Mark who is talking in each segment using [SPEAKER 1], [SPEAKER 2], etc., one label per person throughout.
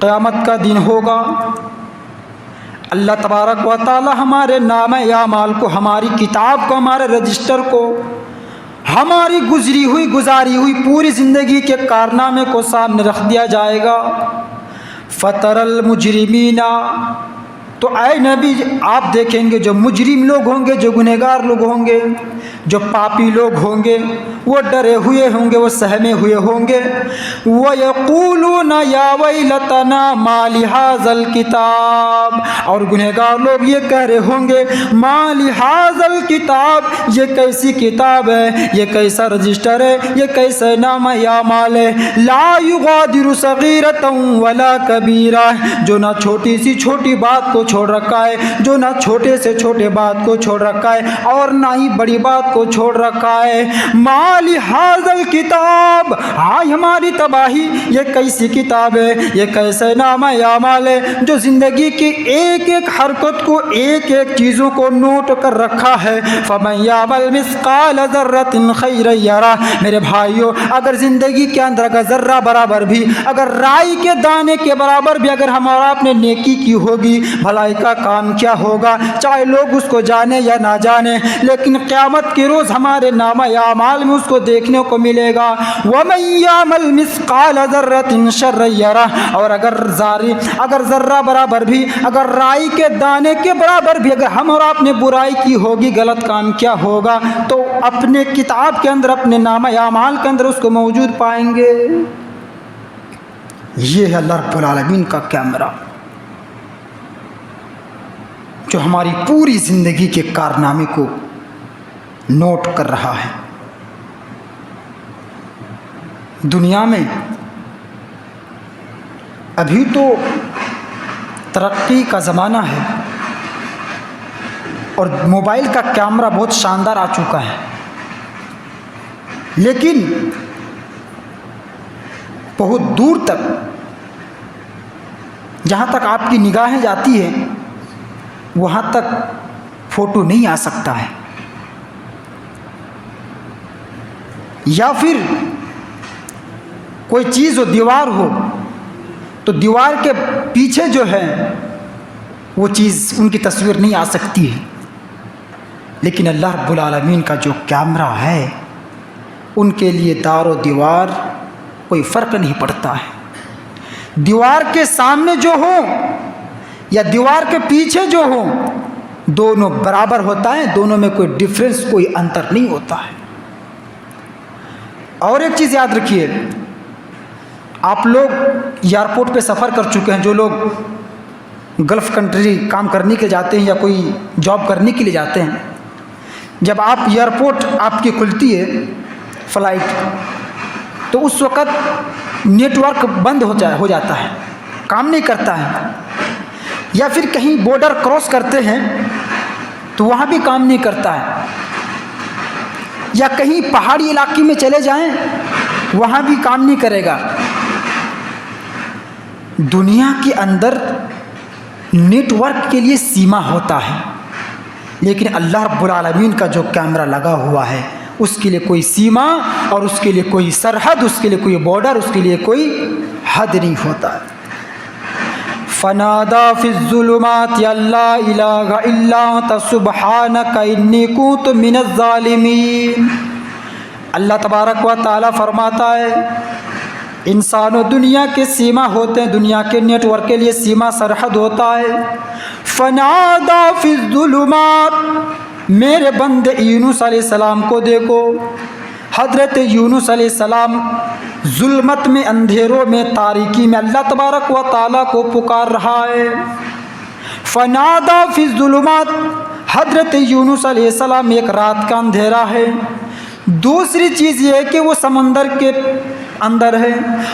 [SPEAKER 1] क़यामत का दिन होगा, अल्लाह तबारक व तआला हमारे नाम-ए-आमाल को, हमारी किताब को, हमारे रजिस्टर को, हमारी गुजारी हुई पूरी ज़िंदगी के कारनामे को सामने रख दिया जाएगा। फ़तरल मुजरिमीना, तो आए नबी आप देखेंगे जो मुजरिम लोग होंगे, जो गुनहगार लोग होंगे, जो पापी लोग होंगे, वो डरे हुए होंगे, वो सहमे हुए होंगे। वो यक़ूलूना या वैलतना मा लिहाज़ल किताब, और गुनहगार लोग ये कह रहे होंगे मा लिहाज़ल किताब, ये कैसी किताब है, ये कैसा रजिस्टर है, ये कैसा नाम-ए-आमाल है। ला युगादिरु सगीरतन वला कबीरा, जो ना छोटी सी छोटी बात को छोड़ रखा है, जो ना छोटे से छोटे बात को छोड़ रखा है और ना ही बड़ी बात को छोड़ रखा है। माली हाज़ल किताब, हाँ हमारी तबाही, ये कैसी किताब है, ये कैसे नाम-ए-आमाल है जो ज़िंदगी की एक एक हरकत को, एक एक चीज़ों को नोट कर रखा है। फमन यामल मिस्काल ज़र्रतिन खैरन यरा, मेरे भाइयों अगर ज़िंदगी के अंदर अगर ज़र्रा बराबर भी, अगर राई के दाने के बराबर भी अगर हमारा अपने नेकी की होगी, भलाई का काम क्या होगा, चाहे लोग उसको जाने या ना जाने, लेकिन क़यामत के रोज़ हमारे नाम-ए-आमाल में उसको देखने को मिलेगा। वमन यामल मिस्काल ज़र्रतिन शर्रन यरा, और अगर ज़र्रा बराबर भी, अगर राई के दाने के बराबर भी अगर हम और आपने बुराई की होगी, गलत काम क्या होगा, तो अपने किताब के अंदर, अपने नाम-ए-आमाल के अंदर उसको मौजूद पाएंगे। ये है अल्लाह रब्बुल आलमीन का कैमरा जो हमारी पूरी ज़िंदगी के कारनामे को नोट कर रहा है। दुनिया में अभी तो तरक्की का ज़माना है और मोबाइल का कैमरा बहुत शानदार आ चुका है, लेकिन बहुत दूर तक जहाँ तक आपकी निगाहें जाती है वहाँ तक फ़ोटो नहीं आ सकता है। या फिर कोई चीज़ हो, दीवार हो, तो दीवार के पीछे जो है वो चीज़, उनकी तस्वीर नहीं आ सकती है। लेकिन अल्लाह रब्बुल आलमीन का जो कैमरा है, उनके लिए दारो दीवार कोई फ़र्क नहीं पड़ता है। दीवार के सामने जो हो या दीवार के पीछे जो हो, दोनों बराबर होता है, दोनों में कोई डिफरेंस, कोई अंतर नहीं होता है। और एक चीज़ याद रखिए, आप लोग एयरपोर्ट पे सफ़र कर चुके हैं, जो लोग गल्फ़ कंट्री काम करने के जाते हैं या कोई जॉब करने के लिए जाते हैं, जब आप एयरपोर्ट आपकी खुलती है फ़्लाइट, तो उस वक़्त नेटवर्क बंद हो जाता है, काम नहीं करता है। या फिर कहीं बॉर्डर क्रॉस करते हैं तो वहाँ भी काम नहीं करता है। या कहीं पहाड़ी इलाके में चले जाएं, वहाँ भी काम नहीं करेगा। दुनिया के अंदर नेटवर्क के लिए सीमा होता है, लेकिन अल्लाह रब्बुल आलमीन का जो कैमरा लगा हुआ है, उसके लिए कोई सीमा और उसके लिए कोई सरहद, उसके लिए कोई बॉर्डर, उसके लिए कोई हद नहीं होता है। फनादा फिज़्ज़ुलुमात अल्ला इलाहा इल्ला अंता सुब्हानका इन्नी कुन्तु मिनज़ ज़ालिमीन। अल्लाह तबारक व तआला फरमाता है, इंसानों दुनिया के सीमा होते हैं, दुनिया के नेटवर्क के लिए सीमा सरहद होता है। फनादा फिज़्ज़ुलुमात, मेरे बंदे यूनुस अलैहिस्सलाम को देखो, हज़रत यूनुस अलैहिस्सलाम जुल्मत में, अंधेरों में, तारीकी में अल्लाह तबारक व तआला को पुकार रहा है। फनादा फिज़्ज़ुलुमात, हज़रत यूनुस अलैहिस्सलाम, एक रात का अंधेरा है। दूसरी चीज़ ये है कि वो समंदर के अंदर है,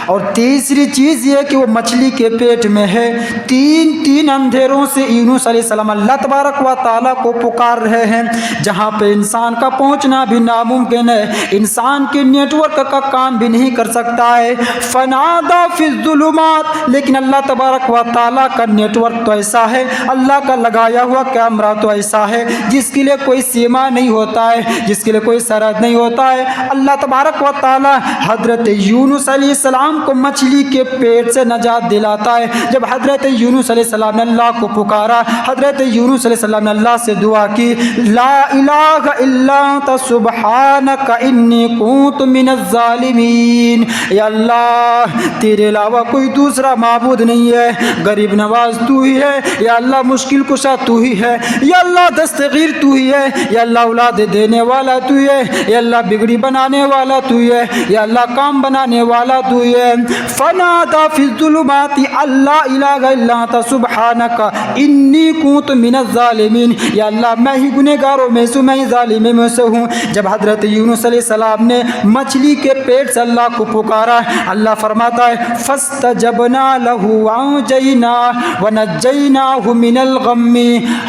[SPEAKER 1] और तीसरी चीज़ ये है कि वो मछली के पेट में है। तीन अंधेरों से यूनुस अलैहिस्सलाम अल्लाह तबारक व तआला को पुकार रहे हैं, जहाँ पे इंसान का पहुँचना भी नामुमकिन है, इंसान के नेटवर्क का काम भी नहीं कर सकता है। फनादा फिज़्ज़ुलुमात, लेकिन अल्लाह तबारक व तआला का नेटवर्क तो ऐसा है, अल्लाह का लगाया हुआ कैमरा तो ऐसा है जिसके लिए कोई सीमा नहीं होता है, जिसके लिए कोई सरहद नहीं होता है। अल्लाह तबारक व तआला हज़रत یونس علیہ السلام کو مچھلی کے پیٹ سے نجات دلاتا ہے۔ جب حضرت یونس علیہ السلام نے اللہ کو پکارا، حضرت یونس علیہ السلام نے اللہ سے دعا کی، لا الہ الا انت سبحانک انی کنت من الظالمین، یا اللہ تیرے علاوہ کوئی دوسرا معبود نہیں ہے، غریب نواز تو ہی ہے، یا اللہ مشکل کشا تو ہی ہے، یا اللہ دستگیر تو ہی ہے، یا اللہ اولاد دینے والا تو ہی ہے، یا اللہ بگڑی بنانے والا تو ہی ہے، یا اللہ کام بنانے والا تو ہی ہے۔ فنادى في الظلمات اللہ الہ الا انت سبحانک انی کنت من الظالمین، یا اللہ میں ہی گنہگاروں میں سے، میں ہی ظالموں میں سے ہوں۔ جب حضرت یونس علیہ السلام نے مچھلی کے پیٹ سے اللہ کو پکارا، اللہ فرماتا ہے فاستجبنا له وانجیناه ونجیناه من الغم،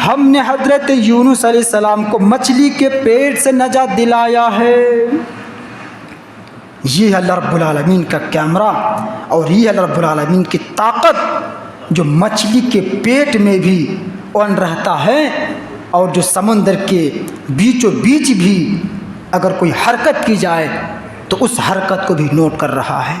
[SPEAKER 1] ہم نے حضرت یونس علیہ السلام کو مچھلی کے پیٹ سے نجات دلایا ہے۔ یہ ہے اللہ رب العالمین کا کیمرہ، اور یہ ہے اللہ رب العالمین کی طاقت جو مچھلی کے پیٹ میں بھی اون رہتا ہے، اور جو سمندر کے بیچوں بیچ بھی اگر کوئی حرکت کی جائے تو اس حرکت کو بھی نوٹ کر رہا ہے۔